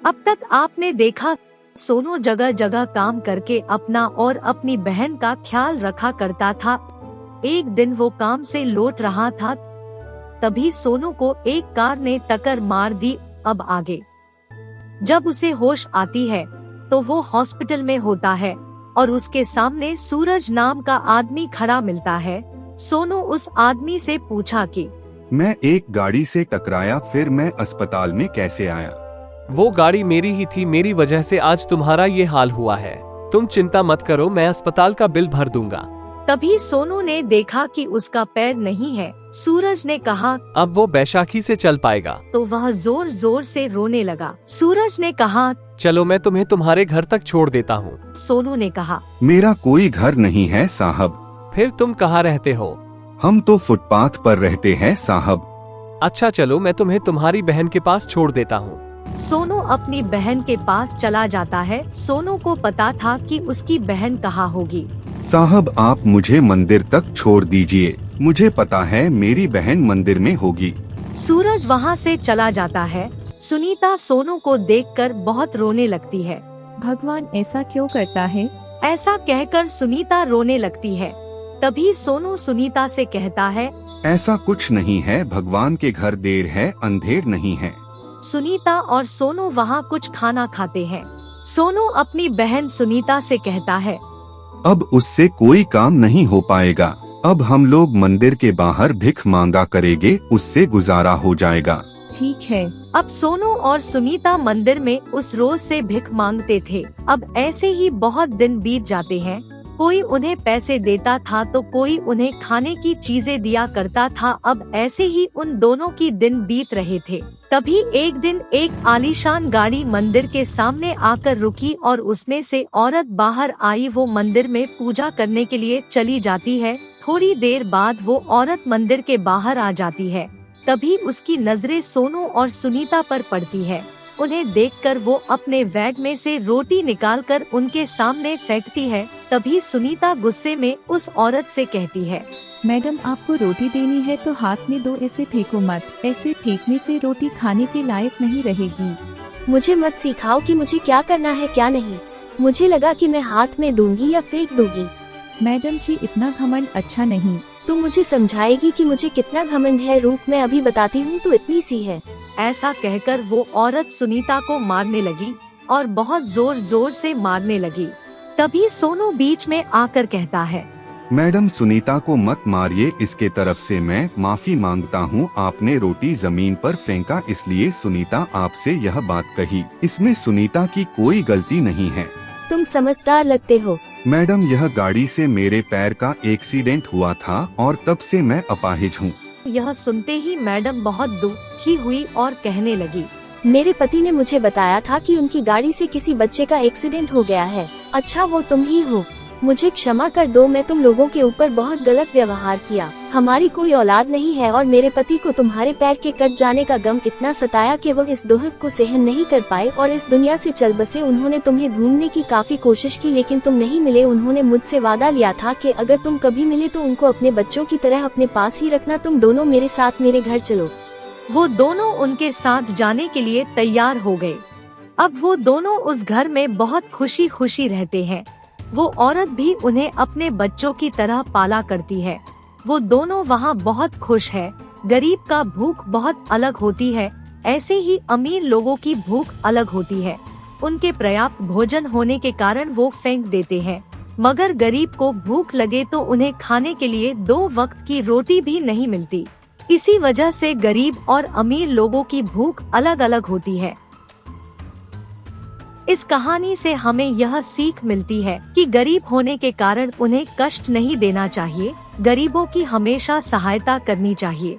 अब तक आपने देखा सोनू जगह जगह काम करके अपना और अपनी बहन का ख्याल रखा करता था। एक दिन वो काम से लौट रहा था, तभी सोनू को एक कार ने टक्कर मार दी। अब आगे जब उसे होश आती है तो वो हॉस्पिटल में होता है और उसके सामने सूरज नाम का आदमी खड़ा मिलता है। सोनू उस आदमी से पूछा कि मैं एक गाड़ी से टकराया, फिर मैं अस्पताल में कैसे आया? वो गाड़ी मेरी ही थी, मेरी वजह से आज तुम्हारा ये हाल हुआ है। तुम चिंता मत करो, मैं अस्पताल का बिल भर दूंगा। तभी सोनू ने देखा कि उसका पैर नहीं है। सूरज ने कहा अब वो बैसाखी से चल पाएगा। तो वह जोर जोर से रोने लगा। सूरज ने कहा चलो मैं तुम्हें तुम्हारे घर तक छोड़ देता हूँ। सोनू ने कहा मेरा कोई घर नहीं है साहब। फिर तुम कहाँ रहते हो? हम तो फुटपाथ पर रहते हैं साहब। अच्छा चलो मैं तुम्हें तुम्हारी बहन के पास छोड़ देता हूँ। सोनू अपनी बहन के पास चला जाता है। सोनू को पता था कि उसकी बहन कहाँ होगी। साहब आप मुझे मंदिर तक छोड़ दीजिए, मुझे पता है मेरी बहन मंदिर में होगी। सूरज वहाँ से चला जाता है। सुनीता सोनू को देखकर बहुत रोने लगती है। भगवान ऐसा क्यों करता है? ऐसा कहकर सुनीता रोने लगती है। तभी सोनू सुनीता से कहता है ऐसा कुछ नहीं है, भगवान के घर देर है अंधेर नहीं है। सुनीता और सोनू वहाँ कुछ खाना खाते हैं। सोनू अपनी बहन सुनीता से कहता है अब उससे कोई काम नहीं हो पाएगा, अब हम लोग मंदिर के बाहर भिख मांगा करेंगे, उससे गुजारा हो जाएगा। ठीक है। अब सोनू और सुनीता मंदिर में उस रोज से भिख मांगते थे। अब ऐसे ही बहुत दिन बीत जाते हैं। कोई उन्हें पैसे देता था तो कोई उन्हें खाने की चीजें दिया करता था। अब ऐसे ही उन दोनों की दिन बीत रहे थे। तभी एक दिन एक आलीशान गाड़ी मंदिर के सामने आकर रुकी और उसमें से औरत बाहर आई। वो मंदिर में पूजा करने के लिए चली जाती है। थोड़ी देर बाद वो औरत मंदिर के बाहर आ जाती है। तभी उसकी नजरें सोनू और सुनीता पर पड़ती है। उन्हें देखकर वो अपने बैग में से रोटी निकालकर उनके सामने फेंकती है। तभी सुनीता गुस्से में उस औरत से कहती है मैडम आपको रोटी देनी है तो हाथ में दो, ऐसे फेंको मत, ऐसे फेंकने से रोटी खाने के लायक नहीं रहेगी। मुझे मत सिखाओ कि मुझे क्या करना है क्या नहीं। मुझे लगा कि मैं हाथ में दूंगी या फेंक दूंगी। मैडम जी इतना घमंड अच्छा नहीं। तुम मुझे समझाएगी कि मुझे कितना घमंड है? रुक मैं अभी बताती हूँ, तो इतनी सी है। ऐसा कहकर वो औरत सुनीता को मारने लगी और बहुत जोर जोर से मारने लगी। तभी सोनू बीच में आकर कहता है मैडम सुनीता को मत मारिए, इसके तरफ से मैं माफी मांगता हूँ। आपने रोटी जमीन पर फेंका इसलिए सुनीता आपसे यह बात कही, इसमें सुनीता की कोई गलती नहीं है। तुम समझदार लगते हो। मैडम यह गाड़ी से मेरे पैर का एक्सीडेंट हुआ था और तब से मैं अपाहिज हूँ। यह सुनते ही मैडम बहुत दुखी हुई और कहने लगी मेरे पति ने मुझे बताया था कि उनकी गाड़ी से किसी बच्चे का एक्सीडेंट हो गया है। अच्छा वो तुम ही हो। मुझे क्षमा कर दो, मैं तुम लोगों के ऊपर बहुत गलत व्यवहार किया। हमारी कोई औलाद नहीं है और मेरे पति को तुम्हारे पैर के कट जाने का गम इतना सताया कि वो इस दुख को सहन नहीं कर पाए और इस दुनिया से चल बसे। उन्होंने तुम्हें ढूंढने की काफी कोशिश की लेकिन तुम नहीं मिले। उन्होंने मुझसे वादा लिया था कि अगर तुम कभी मिले तो उनको अपने बच्चों की तरह अपने पास ही रखना। तुम दोनों मेरे साथ मेरे घर चलो। वो दोनों उनके साथ जाने के लिए तैयार हो गए। अब वो दोनों उस घर में बहुत खुशी खुशी रहते हैं। वो औरत भी उन्हें अपने बच्चों की तरह पाला करती है। वो दोनों वहाँ बहुत खुश है। गरीब का भूख बहुत अलग होती है, ऐसे ही अमीर लोगों की भूख अलग होती है। उनके पर्याप्त भोजन होने के कारण वो फेंक देते हैं, मगर गरीब को भूख लगे तो उन्हें खाने के लिए 2 वक्त की रोटी भी नहीं मिलती। इसी वजह से गरीब और अमीर लोगों की भूख अलग अलग होती है। इस कहानी से हमें यह सीख मिलती है कि गरीब होने के कारण उन्हें कष्ट नहीं देना चाहिए। गरीबों की हमेशा सहायता करनी चाहिए।